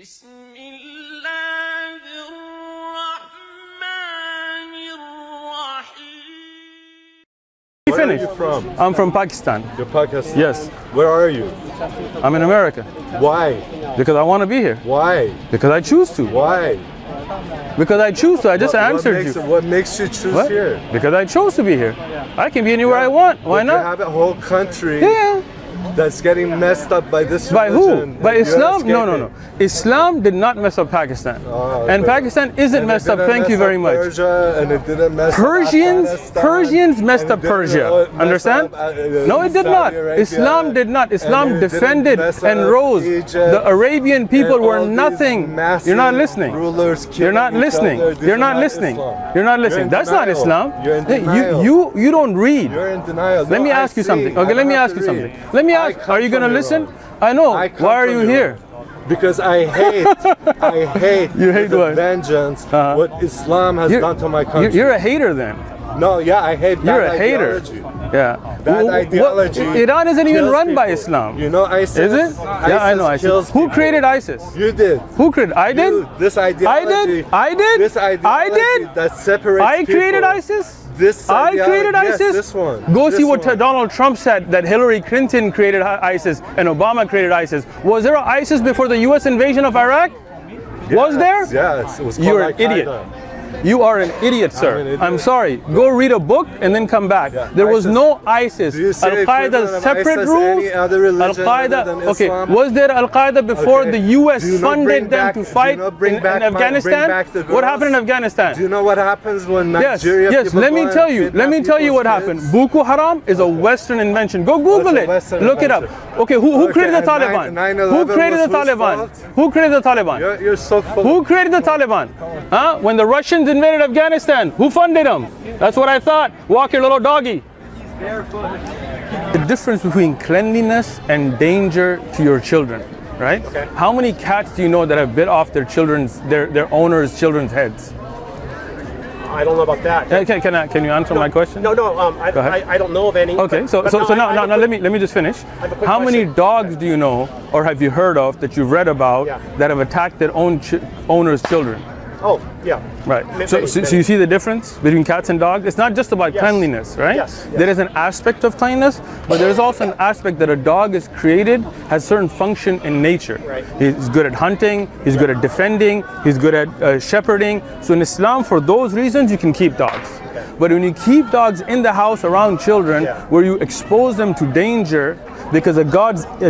بسم الله الرحمن الرحيم. Where are you from? I'm from Pakistan. You're Pakistan? Yes. Where are you? I'm in America. Why? Because I want to be here. Why? Because I choose to. Why? Because I choose to. I just answered you. What makes you choose What? here? Because I chose to be here. I can be anywhere I want. Why But not? You have a whole country Yeah. that's getting messed up by this By who? religion, By and you're Islam? No, no, escaping. no. Islam did not mess up Pakistan. Oh, And okay. Pakistan isn't And messed it up. didn't Thank you mess very up much. Persia, and it didn't mess Persians, up Afghanistan, Persians messed and up it didn't Persia. mess Understand? up, No, it did Saudi not. Arabia, Islam did not. and Islam it didn't defended mess and up rose. Egypt, The Arabian people and were all these nothing. massive You're not listening. rulers You're not killing each listening. other. This You're is not not listening. Islam. You're not You're listening. in That's not denial. Islam. You're in Hey, denial. You don't read. You're in denial. Let No, me I ask you see. something. I Okay, let don't me have ask to you something. read. Let me I ask. come Are you going to from listen? Iran. I know. I come Why are from you Iran. here? Because I hate You hate with a what? vengeance what Islam has You're- done to my country. You're a hater then. No, yeah, I hate You're bad a hater. ideology. Yeah. Bad ideology. Iran isn't even kills run by people. Islam. You know ISIS? Is it? Yeah, I know ISIS. kills Who people. created ISIS? You did. Who created? I did. You, this ideology. I did. This ideology I did. that separates I created people. ISIS. This I created ideology- ISIS. Yes, this one. Go This see what one. Donald Trump said, that Hillary Clinton created ISIS and Obama created ISIS. Was there an ISIS before the U.S. invasion of Iraq? Was there? Yes, it was called You're an Al-Qaeda. idiot. You are an idiot, sir. an idiot. I'm sorry. Go read a book and then come back. Yeah. There was ISIS. no ISIS. Do you see the equivalent Al-Qaeda of separate ISIS, rules. any other religion Al-Qaeda. other than Okay. Islam? Was there Al-Qaeda before Okay. the U.S. Do you not funded bring them back- to do you fight not bring in back Afghanistan? bring back the What girls? happened in Afghanistan? Do you know what happens when Yes, Nigeria yes. people Let me go tell and you. kidnap Let me tell you what people's happened. kids? Boko Haram is a Western invention. Go Google a it. Western Look it up. invention. Okay, who Okay, created the and Taliban? 9/11 Who created the was whose Taliban? fault? Who created the Taliban? You're so full. Who created the Taliban? Huh? When the Russians invaded Afghanistan, who funded them? That's what I thought. Walk your little doggy. The difference between cleanliness and danger to your children, right? Okay. How many cats do you know that have bit off their owners' children's heads? I don't know about that. Can you answer my question? No. Go ahead. I don't know of any. Okay, so now let me just finish. have a quick How many question. dogs do you know or have you heard of that you've read about Yeah. that have attacked their own owners' children? Oh, yeah. Right. Many, So many. you see the difference between cats and dogs? It's not just about Yes. cleanliness, right? Yes, yes. There is an aspect of cleanliness, but there's also an aspect that a dog is created, has certain function in nature. Right. He's good at hunting, he's good at defending, he's good at shepherding. So in Islam, for those reasons, you can keep dogs. But when you keep dogs in the house around children, Yeah. where you expose them to danger, because a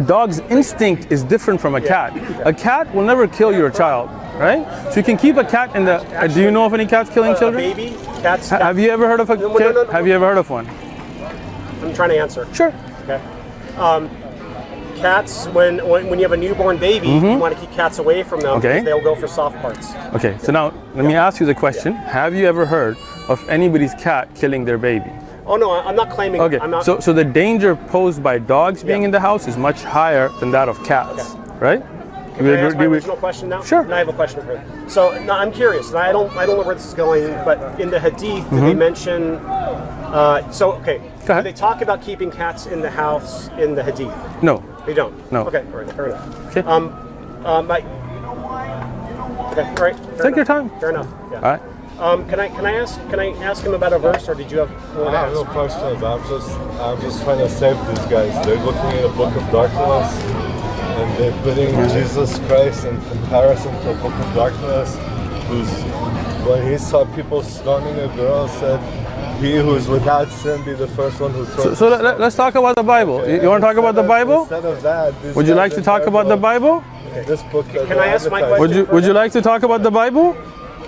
dog's instinct is different from a cat. A cat will never kill your child, right? So you can keep a cat in the. Do you know of any cats killing children? Baby, cats. Have you ever heard of a No, kid? no. Have you ever heard of one? I'm trying to answer. Sure. Okay. Cats, when you have a newborn baby, you want to keep cats away from them. Okay. Because they'll go for soft parts. Okay, so now let me ask you the question. Have you ever heard of anybody's cat killing their baby? Oh no, I'm not claiming. Okay, I'm not. so the danger posed by dogs being Yeah. in the house is much higher than that of cats, right? Can I ask my original question now? Sure. And I have a question for you. So no, I'm curious. And I don't know where this is going, but in the Hadith, did they mention? Okay. Go ahead. Do they talk about keeping cats in the house in the Hadith? No. They don't. No. Okay. All right. Fair enough. Okay. Okay. All right. Fair Take your enough. time. Fair enough. Yeah. All right. Can I ask him about a verse, or did you have more to I have no ask? questions. I'm just trying to save these guys. They're looking at a book of darkness, and they're putting Jesus Christ in comparison to a book of darkness. When he saw people stoning a girl, said, "He who is without sin be the first one who throws." So let's talk about the Bible. You want to talk about the Bible? Instead of that, Would you like to talk about the Bible? This book. Can I ask my advertising. question? Would you like to talk about the Bible?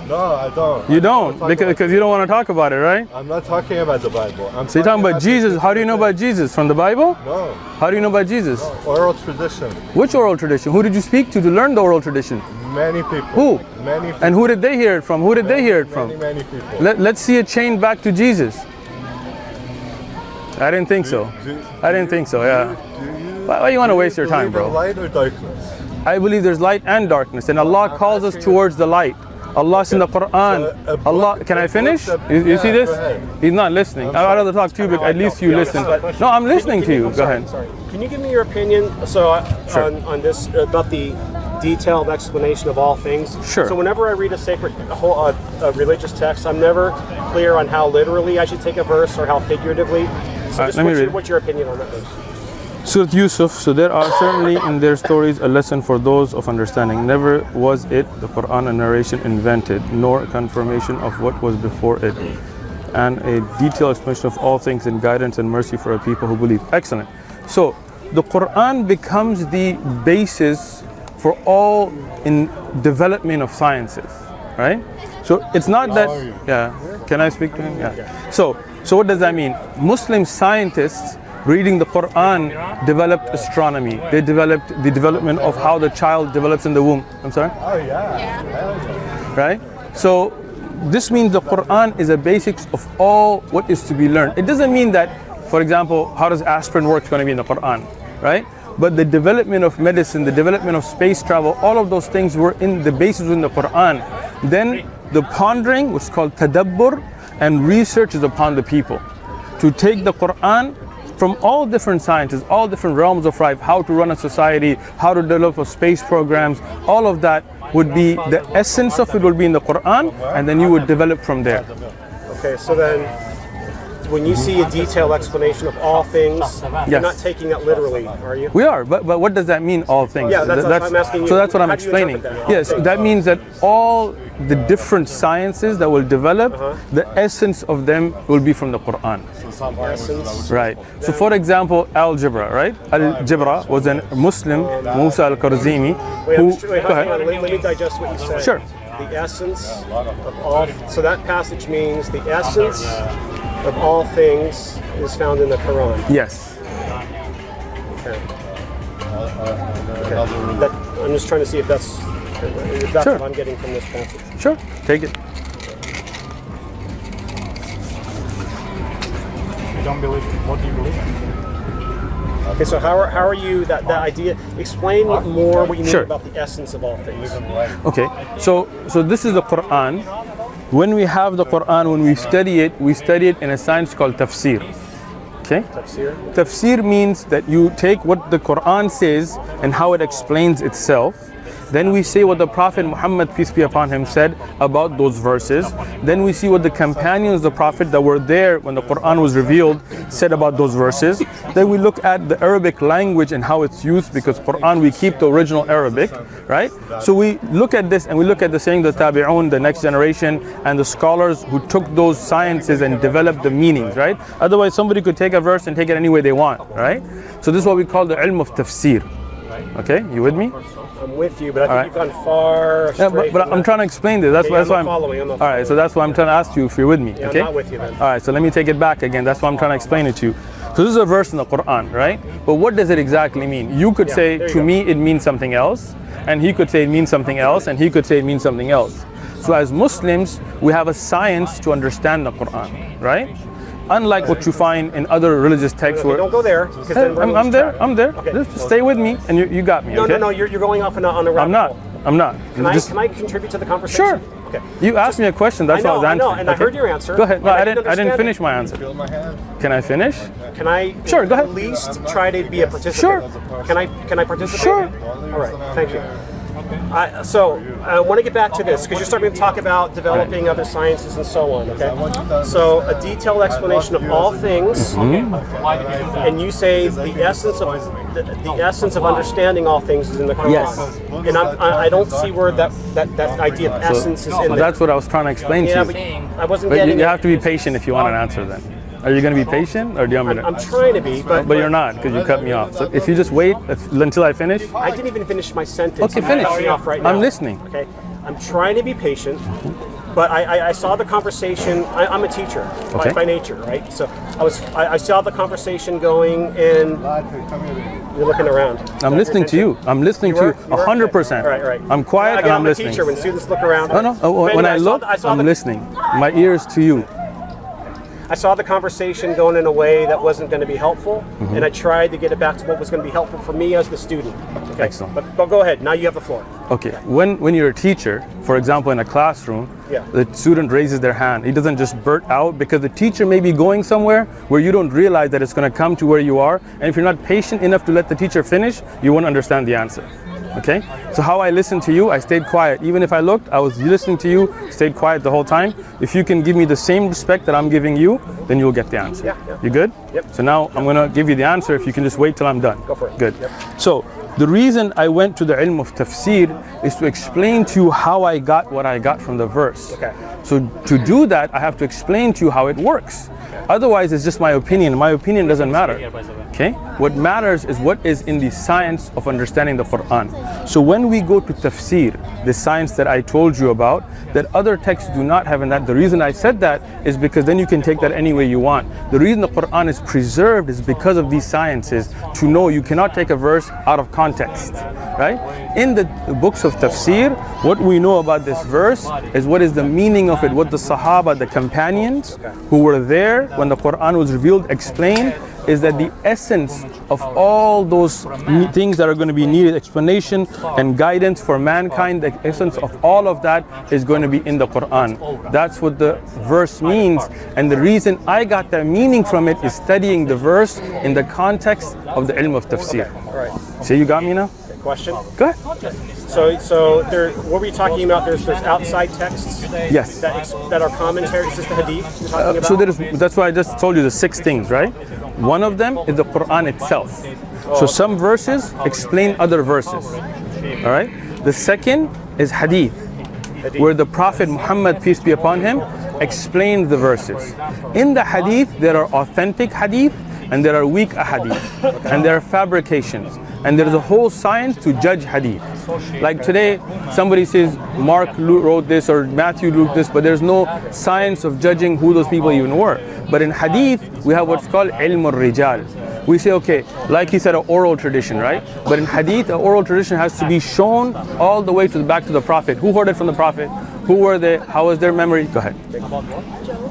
No, I don't. You I don't, talk because about- you don't want to talk about it, right? I'm not talking about the Bible. So you're talking about Jesus. How do you know about Jesus? From the Bible? No, How do you know about Jesus? oral tradition. Which oral tradition? Who did you speak to learn the oral tradition? Many people. Who? Many people. And who did they hear it from? Who did they hear it from? Many people. Let's see it chained back to Jesus. I didn't think so. I didn't think so, yeah. Why you want to waste your time, believe in bro? light or darkness? I believe there's light and darkness, and Allah calls us towards the light. Allah's in the Quran. So a book- Allah, can I a finish? book that- You see yeah, this? go ahead. He's not listening. I'd rather talk to you, but at least you listen. No, I'm listening to you. I'm Go sorry, ahead. Sorry. Can you give me your opinion? So Sure. on this about the detailed explanation of all things. Sure. So whenever I read a religious text, I'm never clear on how literally I should take a verse or how figuratively. So just what's your opinion on that verse? Surah Yusuf, so there are certainly in their stories a lesson for those of understanding. Never was it, the Quran, a narration invented, nor a confirmation of what was before it, and a detailed explanation of all things and guidance and mercy for a people who believe. Excellent. So the Quran becomes the basis for all in development of sciences, right? So it's not that, can I speak to him? So what does that mean? Muslim scientists reading the Quran developed astronomy. They developed the development of how the child develops in the womb. I'm sorry? Oh yeah. Right? So this means the Quran is a basics of all what is to be learned. It doesn't mean that, for example, how does aspirin work is going to be in the Quran, right? But the development of medicine, the development of space travel, all of those things were in the basis in the Quran. Then the pondering, which is called tadabbur, and research is upon the people to take the Quran from all different sciences, all different realms of life, how to run a society, how to develop a space programs, all of that would be, the essence of it will be in the Quran, and then you would develop from there. Okay, so then when you see a detailed explanation of all things, you're Yes. not taking that literally, are you? We are, but what does that mean, all things? Yeah, that's what I'm asking you. So that's what I'm How do you explaining. interpret that? Yes, that means that all the different sciences that will develop, the essence of them will be from the Quran. Essence. Right. So for example, algebra, right? Algebra was a Muslim, Musa al-Karzimi, Wait, who, hang go ahead. on, let me digest what you said. Sure. The essence of all, so that passage means the essence of all things is found in the Quran. Yes. Okay. I'm just trying to see if that's Sure. what I'm getting from this passage. Sure, take it. You don't believe it. What do you believe in? Okay, so how are you, that idea, explain more what you mean Sure. about the essence of all things. Okay, so this is the Quran. When we have the Quran, when we study it in a science called tafsir. Okay? Tafsir? Tafsir means that you take what the Quran says and how it explains itself. Then we say what the Prophet Muhammad, peace be upon him, said about those verses. Then we see what the companions of the Prophet that were there when the Quran was revealed said about those verses. Then we look at the Arabic language and how it's used, because Quran, we keep the original Arabic, right? So we look at this and we look at the saying, the tabi'un, the next generation, and the scholars who took those sciences and developed the meanings, right? Otherwise, somebody could take a verse and take it any way they want, right? So this is what we call the ilm of tafsir. Okay, you with me? I'm with you, but I think you've gone far Yeah, astray but from I'm that. trying to explain this. That's Yeah, why I'm not I'm following, I'm not all right, so that's why I'm trying to ask you if you're with me. Yeah, Okay. I'm not with you then. All right, so let me take it back again. That's why I'm trying to explain it to you. So this is a verse in the Quran, right? But what does it exactly mean? You could say, there you to go. me it means something else, and he could say it means something else, and he could say it means something else. So as Muslims, we have a science to understand the Quran, right? Unlike what you find in other religious texts Okay, where don't go there, because then we're I'm there, I'm there. Okay. Just stay with me, and you got me. No, okay? no, you're going off on a rabbit I'm not. hole. I'm not. Can I contribute to the conversation? Sure. Okay. You asked me a question. That's I know, what I was answering. I know, and I heard your answer. Go ahead. No, and I didn't understand finish it. my answer. Feel my hand? Can I finish? Can I Sure, go ahead. at least try to be a participant? Sure. Can I participate? Sure. All right. Thank you. So I want to get back to this because you're starting to talk about developing other sciences and so on. Okay. So a detailed explanation of all things, and you say the essence of understanding all things is in the Quran. Yes. And I don't see where that idea of essence is in there. That's what I was trying to explain Yeah, to but you. I wasn't But getting you it. have to be patient if you want an answer then. Are you going to be patient, or do you want me to? I'm trying to be, But you're not, because you cut me off. So if you just wait until I finish. I didn't even finish my sentence. Okay, You're finish. cutting me off right now. I'm listening. Okay, I'm trying to be patient, but I saw the conversation. I'm a teacher Okay. by nature, right? So I saw the conversation going, and you're looking around. I'm listening to you. I'm listening to you 100%. Right, right. I'm quiet Again, and I'm a listening. teacher. When students look around. No. But When anyway, I look, saw I'm the- listening. My ears to you. I saw the conversation going in a way that wasn't going to be helpful, and I tried to get it back to what was going to be helpful for me as the student. Okay. Excellent. But go ahead. Now you have the floor. Okay, when you're a teacher, for example, in a classroom, Yeah. the student raises their hand. He doesn't just blurt out, because the teacher may be going somewhere where you don't realize that it's going to come to where you are. And if you're not patient enough to let the teacher finish, you won't understand the answer. Okay? So how I listened to you, I stayed quiet. Even if I looked, I was listening to you, stayed quiet the whole time. If you can give me the same respect that I'm giving you, then you'll get the answer. Yeah. You good? Yep. So now I'm gonna give you the answer if you can just wait till I'm done. Go for it. Good. Yep. So the reason I went to the ilm of tafsir is to explain to you how I got what I got from the verse. Okay. So to do that, I have to explain to you how it works. Otherwise, it's just my opinion. My opinion doesn't matter. Okay? What matters is what is in the science of understanding the Quran. So when we go to tafsir, the science that I told you about, that other texts do not have in that. The reason I said that is because then you can take that any way you want. The reason the Quran is preserved is because of these sciences. To know you cannot take a verse out of context. Right? In the books of tafsir, what we know about this verse is what is the meaning of it, what the Sahaba, the companions who were there when the Quran was revealed, explained, is that the essence of all those things that are going to be needed, explanation and guidance for mankind, the essence of all of that is going to be in the Quran. That's what the verse means, and the reason I got that meaning from it is studying the verse in the context of the ilm of tafsir. All right. So you got me now? Question? Go ahead. So there, what were you talking about? There's outside texts. Yes. That are commentaries. Is this the hadith you're talking about? So that's why I just told you the 6 things, right? One of them is the Quran itself. So some verses explain other verses. All right. The second is hadith, where the Prophet Muhammad, peace be upon him, explains the verses. In the hadith, there are authentic hadith and there are weak ahadith, and there are fabrications. And there's a whole science to judge hadith. Like today, somebody says Mark wrote this or Matthew wrote this, but there's no science of judging who those people even were. But in hadith, we have what's called ilm al-rijal. We say, okay, like he said, an oral tradition, right? But in hadith, an oral tradition has to be shown all the way to the back to the Prophet. Who heard it from the Prophet? Who were they? How was their memory? Go ahead.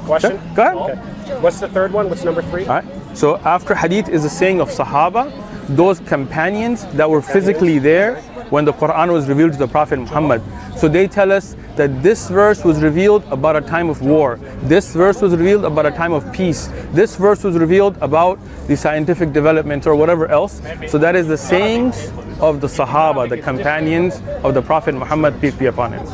Question? Go ahead. Okay. What's the third one? What's number 3? All right. So after hadith is the saying of Sahaba, those companions that were physically there when the Quran was revealed to the Prophet Muhammad. So they tell us that this verse was revealed about a time of war. This verse was revealed about a time of peace. This verse was revealed about the scientific development or whatever else. So that is the sayings of the Sahaba, the companions of the Prophet Muhammad, peace be upon him.